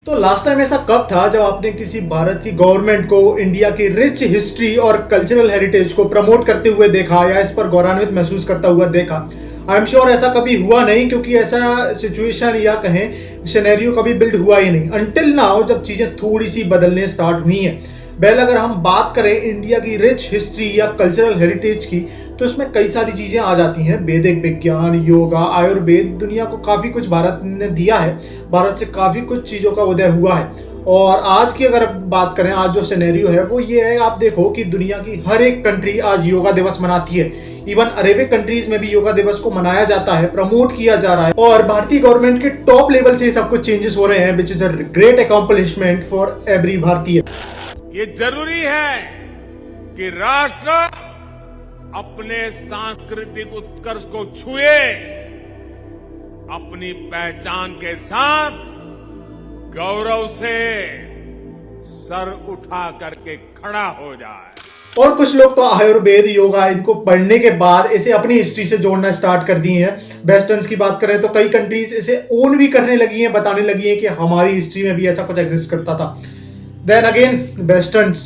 तो last time ऐसा कब था जब आपने किसी भारत की गवर्नमेंट को इंडिया की रिच हिस्ट्री और कल्चरल हेरिटेज को प्रमोट करते हुए देखा या इस पर गौरवान्वित महसूस करता हुआ देखा? आई एम श्योर ऐसा कभी हुआ नहीं, क्योंकि ऐसा सिचुएशन या कहें सिनेरियो कभी बिल्ड हुआ ही नहीं अनटिल नाउ, जब चीजें थोड़ी सी बदलने स्टार्ट हुई हैं। वेल, अगर हम बात करें इंडिया की रिच हिस्ट्री या कल्चरल हेरिटेज की, तो इसमें कई सारी चीजें आ जाती हैं। वैदिक विज्ञान, योगा, आयुर्वेद, दुनिया को काफी कुछ भारत ने दिया है। भारत से काफी कुछ चीजों का उदय हुआ है। और आज की अगर बात करें, आज जो सिनेरियो है वो ये है, आप देखो कि दुनिया की हर एक कंट्री आज योगा दिवस मनाती है। इवन अरेबिक कंट्रीज में भी योगा दिवस को मनाया जाता है, प्रमोट किया जा रहा है। और भारतीय गवर्नमेंट के टॉप लेवल से सब कुछ चेंजेस हो रहे हैं, which is a great accomplishment for every भारतीय। ये जरूरी है कि राष्ट्र अपने सांस्कृतिक उत्कर्ष को छुए, अपनी पहचान के साथ गौरव से सर उठा करके खड़ा हो जाए। और कुछ लोग तो आयुर्वेद, योगा इनको पढ़ने के बाद इसे अपनी हिस्ट्री से जोड़ना स्टार्ट कर दिए हैं। वेस्टर्न्स की बात करें तो कई कंट्रीज इसे ओन भी करने लगी हैं, बताने लगी हैं कि हमारी हिस्ट्री में भी ऐसा कुछ एग्जिस्ट करता था। Then again, westerns.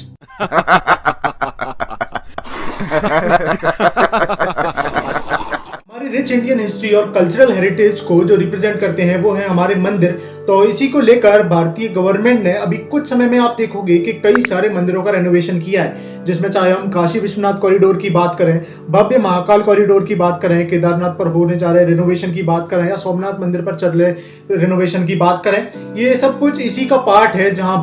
हमारी रिच इंडियन हिस्ट्री और कल्चरल हेरिटेज को जो रिप्रेजेंट करते हैं वो है हमारे मंदिर। तो इसी को लेकर भारतीय गवर्नमेंट ने अभी कुछ समय में आप देखोगे कि कई सारे मंदिरों का रेनोवेशन किया है, जिसमें चाहे हम काशी विश्वनाथ कॉरिडोर की बात करें, भव्य महाकाल कॉरिडोर की बात करें, केदारनाथ पर होने जा रहे रेनोवेशन की बात करें, या सोमनाथ मंदिर पर चल रहे रेनोवेशन की बात करें, ये सब कुछ इसी का पार्ट है, जहां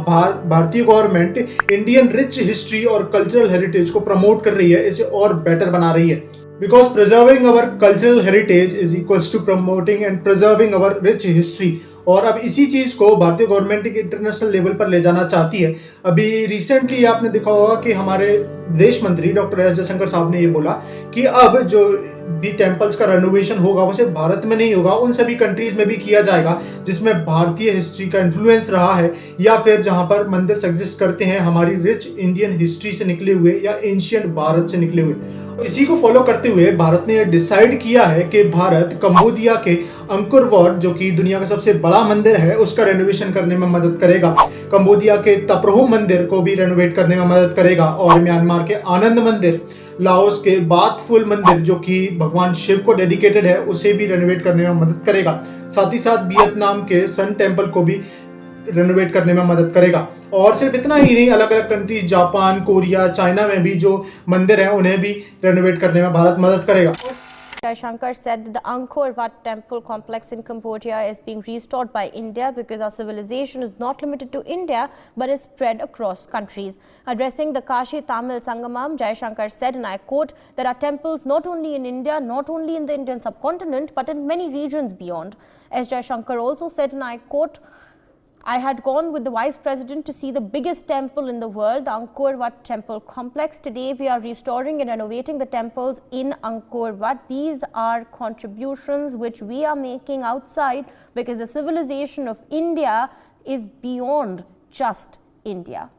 भारतीय गवर्नमेंट इंडियन रिच हिस्ट्री और कल्चरल हेरिटेज को प्रमोट कर रही है, इसे और बेटर बना रही है। Because preserving our cultural heritage is equals to promoting and preserving our rich history। और अब इसी चीज को भारतीय गवर्नमेंट एक इंटरनेशनल लेवल पर ले जाना चाहती है। अभी रिसेंटली आपने देखा होगा कि हमारे विदेश मंत्री डॉक्टर एस जयशंकर साहब ने ये बोला कि अब जो भी टेम्पल्स का रेनोवेशन होगा वो सिर्फ भारत में नहीं होगा, उन सभी कंट्रीज में भी किया जाएगा जिसमें भारतीय हिस्ट्री का इन्फ्लुएंस रहा है, या फिर जहां पर मंदिर एग्जिस्ट करते हैं हमारी रिच इंडियन हिस्ट्री से निकले हुए या एंशिएंट भारत से निकले हुए। इसी को फॉलो करते हुए भारत ने डिसाइड किया है कि भारत कंबोडिया के अंकोर वाट, जो कि दुनिया का सबसे बड़ा मंदिर है, उसका रेनोवेशन करने में मदद करेगा। कंबोडिया के तपरोह मंदिर को भी रेनोवेट करने में मदद करेगा, और म्यांमार के आनंद मंदिर, लाओस के बाथ फुल मंदिर जो कि भगवान शिव को डेडिकेटेड है, उसे भी रेनोवेट करने में मदद करेगा। साथ ही साथ वियतनाम के सन टेम्पल को भी रेनोवेट करने में मदद करेगा। और सिर्फ इतना ही नहीं, अलग अलग कंट्रीज, जापान, कोरिया, चाइना में भी जो मंदिर हैं उन्हें भी रेनोवेट करने में भारत मदद करेगा। Jaishankar said that the Angkor Wat temple complex in Cambodia is being restored by India because our civilization is not limited to India but is spread across countries. Addressing the Kashi Tamil Sangamam, Jaishankar said, and I quote, "There are temples not only in India, not only in the Indian subcontinent, but in many regions beyond." As Jaishankar also said, and I quote, "I had gone with the Vice President to see the biggest temple in the world, the Angkor Wat Temple Complex. Today we are restoring and renovating the temples in Angkor Wat. These are contributions which we are making outside because the civilization of India is beyond just India."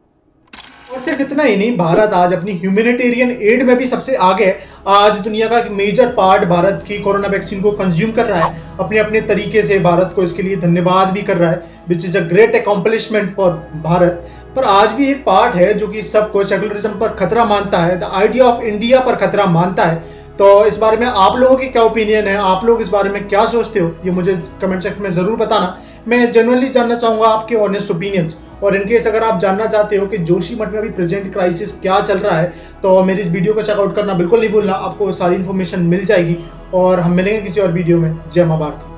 और सिर्फ इतना ही नहीं, भारत आज अपनी humanitarian add में भी सबसे आगे है। आज दुनिया का एक मेजर पार्ट भारत की कोरोना वैक्सीन को कंज्यूम कर रहा है, अपने अपने तरीके से भारत को इसके लिए धन्यवाद भी कर रहा है, which is a great accomplishment for Bharat. पर आज भी एक पार्ट है जो कि सबको सेकुलरिज्म पर खतरा मानता है, द आइडिया ऑफ इंडिया पर खतरा मानता है। तो इस बारे में आप लोगों की क्या ओपिनियन है, आप लोग इस बारे में क्या सोचते हो, ये मुझे कमेंट सेक्शन में जरूर बताना। मैं जेन्युइनली जानना चाहूंगा आपके ऑनेस्ट ओपिनियंस। और इनकेस अगर आप जानना चाहते हो कि जोशीमठ में अभी प्रेजेंट क्राइसिस क्या चल रहा है, तो मेरी इस वीडियो को चेकआउट करना बिल्कुल नहीं भूलना, आपको सारी इन्फॉर्मेशन मिल जाएगी। और हम मिलेंगे किसी और वीडियो में। जय मां भारत।